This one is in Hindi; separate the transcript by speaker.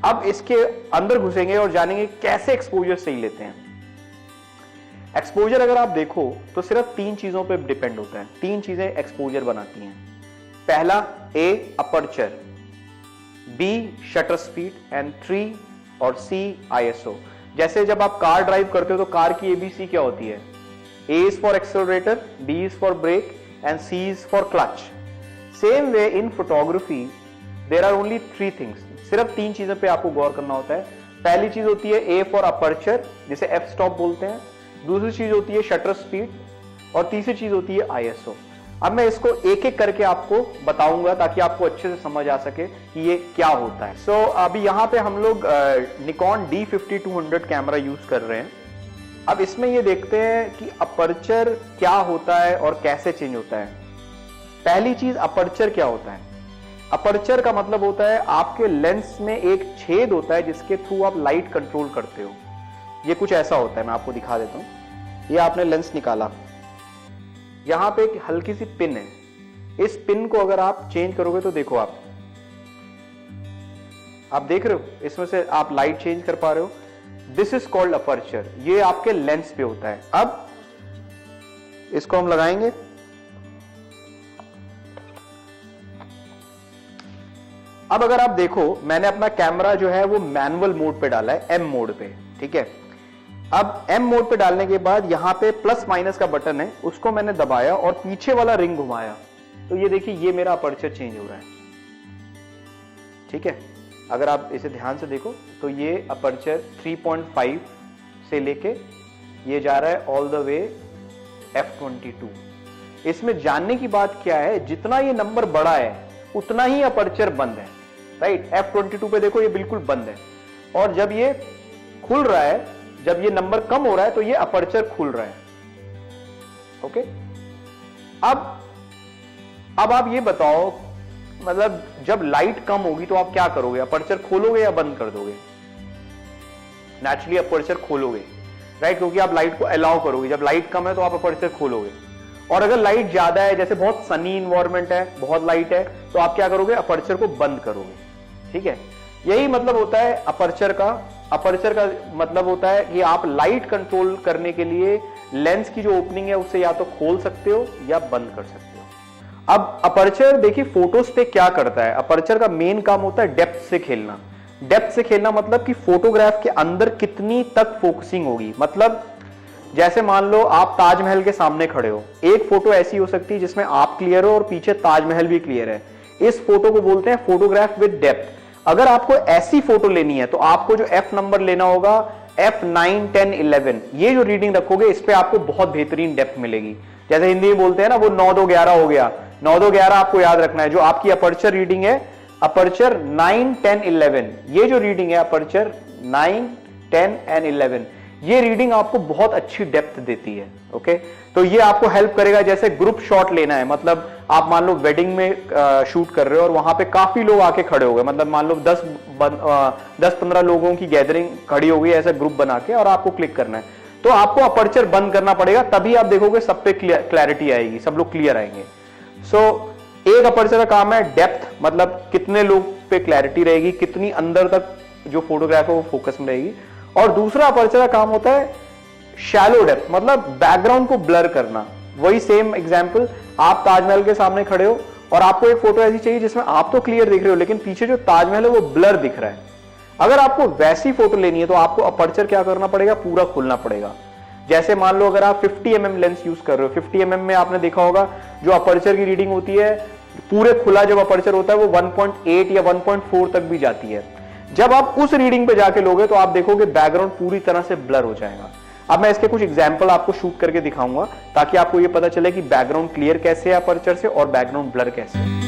Speaker 1: अब इसके अंदर घुसेंगे और जानेंगे कैसे एक्सपोजर सही लेते हैं। एक्सपोजर अगर आप देखो तो सिर्फ 3 चीजों पे डिपेंड होता है। 3 चीजें एक्सपोजर बनाती हैं। पहला A aperture, B shutter speed and 3 और सी आईएसओ। जैसे जब आप कार ड्राइव करते हो तो कार की एबीसी क्या होती है? A is for accelerator, B is for brake and C is for clutch. Same way in photography there are only 3 things. सिर्फ 3 चीजों पे आपको गौर करना होता है। पहली चीज होती है ए फॉर अपर्चर, जिसे एफ स्टॉप बोलते हैं। दूसरी चीज होती है शटर स्पीड और तीसरी चीज होती है आईएसओ। अब मैं इसको एक एक करके आपको बताऊंगा ताकि आपको अच्छे से समझ आ सके कि ये क्या होता है। सो अभी यहाँ पे हम लोग निकॉन D5200 कैमरा यूज कर रहे हैं। अब इसमें ये देखते हैं कि अपर्चर क्या होता है और कैसे चेंज होता है। पहली चीज, अपर्चर क्या होता है? अपर्चर का मतलब होता है आपके लेंस में एक छेद होता है जिसके थ्रू आप लाइट कंट्रोल करते हो। ये कुछ ऐसा होता है, मैं आपको दिखा देता हूं। ये आपने लेंस निकाला, यहां पे एक हल्की सी पिन है। इस पिन को अगर आप चेंज करोगे तो देखो आप देख रहे हो, इसमें से आप लाइट चेंज कर पा रहे हो। This is called aperture. ये आपके लेंस पे होता है। अब इसको हम लगाएंगे, अब अगर आप देखो मैंने अपना कैमरा जो है वो मैनुअल मोड पे डाला है, एम मोड पे, ठीक है। अब एम मोड पे डालने के बाद यहां पे प्लस माइनस का बटन है, उसको मैंने दबाया और पीछे वाला रिंग घुमाया तो ये देखिए ये मेरा अपर्चर चेंज हो रहा है, ठीक है। अगर आप इसे ध्यान से देखो तो ये अपर्चर 3.5 से लेके ये जा रहा है ऑल द वे f22। इसमें जानने की बात क्या है, जितना ये नंबर बड़ा है उतना ही अपर्चर बंद है, राइट। f22 पे देखो ये बिल्कुल बंद है और जब ये खुल रहा है, जब ये नंबर कम हो रहा है तो ये अपर्चर खुल रहा है, ओके। अब आप ये बताओ, मतलब जब लाइट कम होगी तो आप क्या करोगे? अपर्चर खोलोगे या बंद कर दोगे? नेचुरली अपर्चर खोलोगे, राइट, क्योंकि आप लाइट को अलाउ करोगे। जब लाइट कम है तो आप अपर्चर खोलोगे। और अगर लाइट ज्यादा है, जैसे बहुत सनी इन्वायरमेंट है, बहुत लाइट है, तो आप क्या करोगे? अपर्चर को बंद करोगे, ठीक है। यही मतलब होता है अपर्चर का। अपर्चर का मतलब होता है कि आप लाइट कंट्रोल करने के लिए लेंस की जो ओपनिंग है उससे या तो खोल सकते हो या बंद कर सकते हो। अब अपर्चर देखिए फोटोज पे क्या करता है। अपर्चर का मेन काम होता है डेप्थ से खेलना। डेप्थ से खेलना मतलब कि फोटोग्राफ के अंदर कितनी तक फोकसिंग होगी। मतलब जैसे मान लो आप ताजमहल के सामने खड़े हो, एक फोटो ऐसी हो सकती है जिसमें आप क्लियर हो और पीछे ताजमहल भी क्लियर है। इस फोटो को बोलते हैं फोटोग्राफ विद डेप्थ। अगर आपको ऐसी फोटो लेनी है तो आपको जो एफ नंबर लेना होगा, F9, 10, 11, ये जो रीडिंग रखोगे इस पे आपको बहुत बेहतरीन डेप्थ मिलेगी। जैसे हिंदी में बोलते हैं ना, वो 9, 2, 11 हो गया। 9, 2, 11 आपको याद रखना है। जो आपकी अपर्चर रीडिंग है, अपर्चर 9, 10, 11, ये जो रीडिंग है अपर्चर 9, 10 एंड 11, ये रीडिंग आपको बहुत अच्छी डेप्थ देती है, ओके। तो ये आपको हेल्प करेगा। जैसे ग्रुप शॉट लेना है, मतलब आप मान लो वेडिंग में शूट कर रहे हो और वहां पे काफी लोग आके खड़े हो गए, मतलब मान लो 10-15 लोगों की गैदरिंग खड़ी हो गई ऐसा ग्रुप बना के, और आपको क्लिक करना है तो आपको अपर्चर बंद करना पड़ेगा, तभी आप देखोगे सब पे क्लैरिटी आएगी, सब लोग क्लियर आएंगे। सो एक अपर्चर का काम है डेप्थ, मतलब कितने लोग पे क्लैरिटी रहेगी, कितनी अंदर तक जो फोटोग्राफ है वो फोकस में रहेगी। और दूसरा अपर्चर का काम होता है शैलो डेप्थ, मतलब बैकग्राउंड को ब्लर करना। वही सेम एग्जांपल, आप ताजमहल के सामने खड़े हो और आपको एक फोटो ऐसी चाहिए जिसमें आप तो क्लियर दिख रहे हो लेकिन पीछे जो ताजमहल है वो ब्लर दिख रहा है। अगर आपको वैसी फोटो लेनी है तो आपको अपर्चर क्या करना पड़ेगा? पूरा खोलना पड़ेगा। जैसे मान लो अगर आप 50 mm लेंस यूज कर रहे हो, 50 mm में आपने देखा होगा जो अपर्चर की रीडिंग होती है, पूरे खुला जब अपर्चर होता है वो 1.8 या 1.4 तक भी जाती है। जब आप उस रीडिंग पे जाके लोगे तो आप देखोगे बैकग्राउंड पूरी तरह से ब्लर हो जाएगा। अब मैं इसके कुछ एग्जांपल आपको शूट करके दिखाऊंगा ताकि आपको ये पता चले कि बैकग्राउंड क्लियर कैसे है अपर्चर से और बैकग्राउंड ब्लर कैसे है।